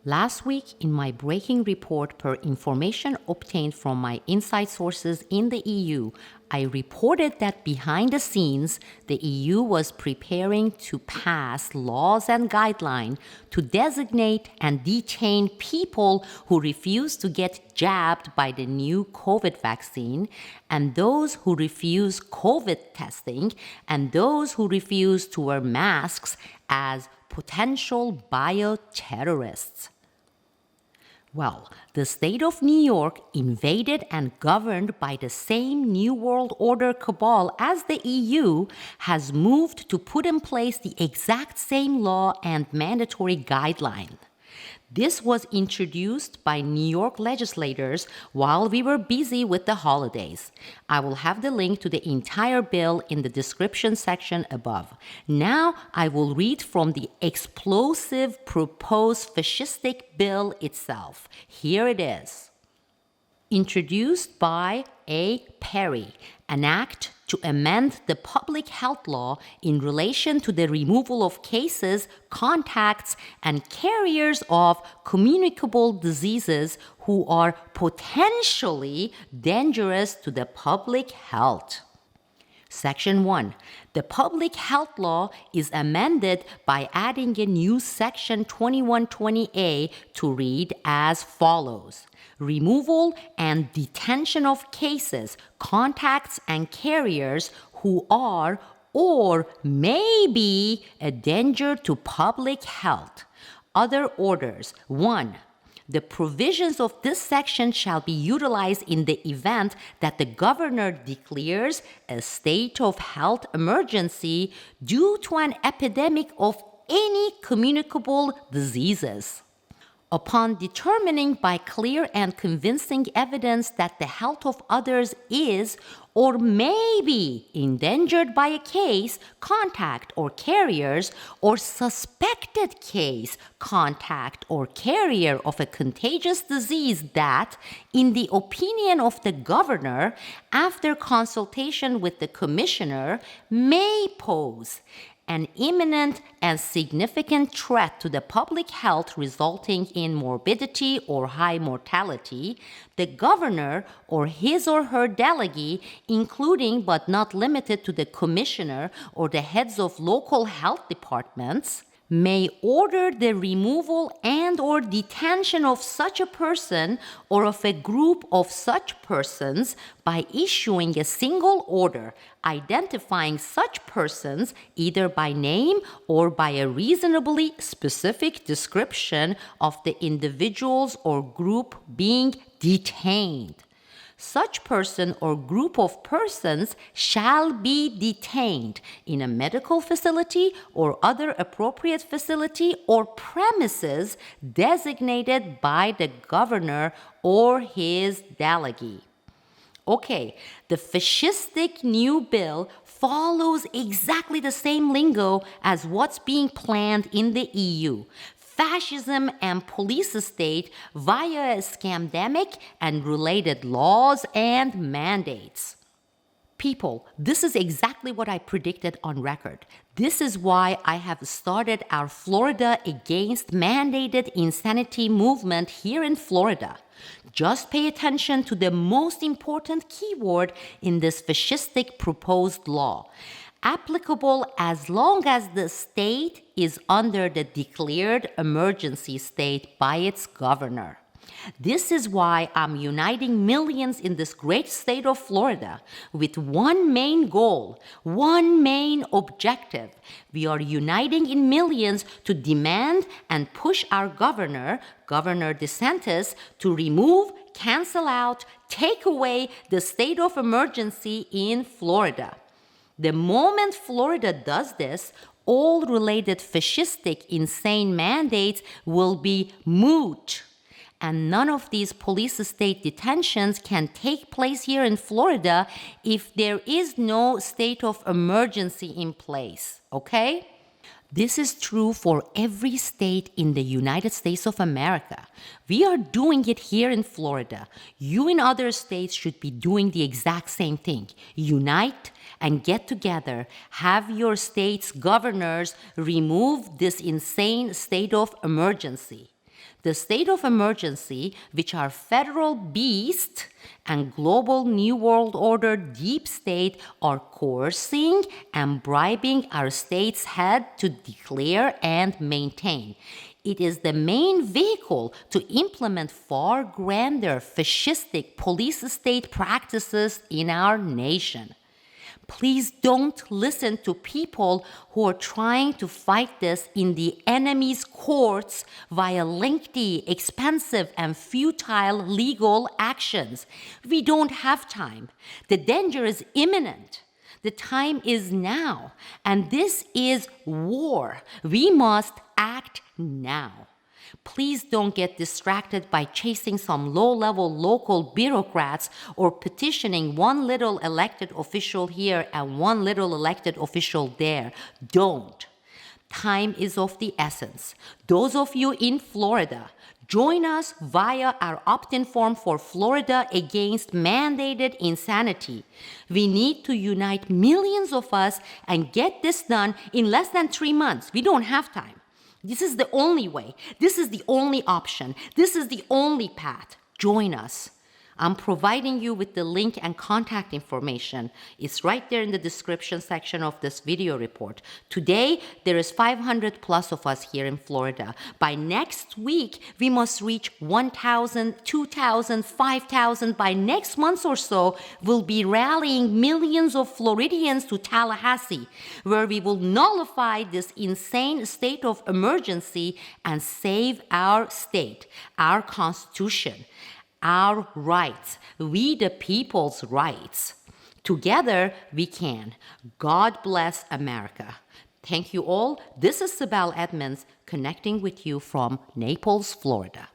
Last week, in my breaking report per information obtained from my inside sources in the EU, I reported that behind the scenes, the EU was preparing to pass laws and guidelines to designate and detain people who refuse to get jabbed by the new COVID vaccine, and those who refuse COVID testing, and those who refuse to wear masks as potential bioterrorists. Well, the state of New York, invaded and governed by the same New World Order cabal as the EU, has moved to put in place the exact same law and mandatory guideline. This was introduced by New York legislators while we were busy with the holidays. I will have the link to the entire bill in the description section above. Now I will read from the explosive proposed fascistic bill itself. Here it is. Introduced by A. Perry, an act to amend the public health law in relation to the removal of cases, contacts, and carriers of communicable diseases who are potentially dangerous to the public health. Section 1. The public health law is amended by adding a new section 2120A to read as follows. Removal and detention of cases, contacts, and carriers who are or may be a danger to public health. Other orders. 1. The provisions of this section shall be utilized in the event that the governor declares a state of health emergency due to an epidemic of any communicable diseases. Upon determining by clear and convincing evidence that the health of others is or may be endangered by a case, contact, or carriers, or suspected case, contact, or carrier of a contagious disease that, in the opinion of the governor, after consultation with the commissioner, may pose an imminent and significant threat to the public health resulting in morbidity or high mortality, the governor or his or her delegee, including but not limited to the commissioner or the heads of local health departments, may order the removal and or detention of such a person or of a group of such persons by issuing a single order identifying such persons either by name or by a reasonably specific description of the individuals or group being detained. Such person or group of persons shall be detained in a medical facility or other appropriate facility or premises designated by the governor or his delegee. Okay, the fascistic new bill follows exactly the same lingo as what's being planned in the EU. Fascism and police state via a scamdemic and related laws and mandates. People, this is exactly what I predicted on record. This is why I have started our Florida Against Mandated Insanity movement here in Florida. Just pay attention to the most important keyword in this fascistic proposed law. Applicable as long as the state is under the declared emergency state by its governor. This is why I'm uniting millions in this great state of Florida with one main goal, one main objective. We are uniting in millions to demand and push our governor, Governor DeSantis, to remove, cancel out, take away the state of emergency in Florida. The moment Florida does this, all related fascistic insane mandates will be moot. And none of these police state detentions can take place here in Florida if there is no state of emergency in place, okay? This is true for every state in the United States of America. We are doing it here in Florida. You in other states should be doing the exact same thing. Unite and get together. Have your state's governors remove this insane state of emergency. The state of emergency, which our federal beast and global New World Order deep state are coercing and bribing our state's head to declare and maintain. It is the main vehicle to implement far grander fascistic police state practices in our nation. Please don't listen to people who are trying to fight this in the enemy's courts via lengthy, expensive, and futile legal actions. We don't have time. The danger is imminent. The time is now. And this is war. We must act now. Please don't get distracted by chasing some low-level local bureaucrats or petitioning one little elected official here and one little elected official there. Don't. Time is of the essence. Those of you in Florida, join us via our opt-in form for Florida Against Mandated Insanity. We need to unite millions of us and get this done in less than 3 months. We don't have time. This is the only way. This is the only option. This is the only path. Join us. I'm providing you with the link and contact information. It's right there in the description section of this video report. Today, there is 500 plus of us here in Florida. By next week, we must reach 1,000, 2,000, 5,000. By next month or so, we'll be rallying millions of Floridians to Tallahassee, where we will nullify this insane state of emergency and save our state, our Constitution, our rights, we the people's rights. Together, we can. God bless America. Thank you all. This is Sibel Edmonds connecting with you from Naples, Florida.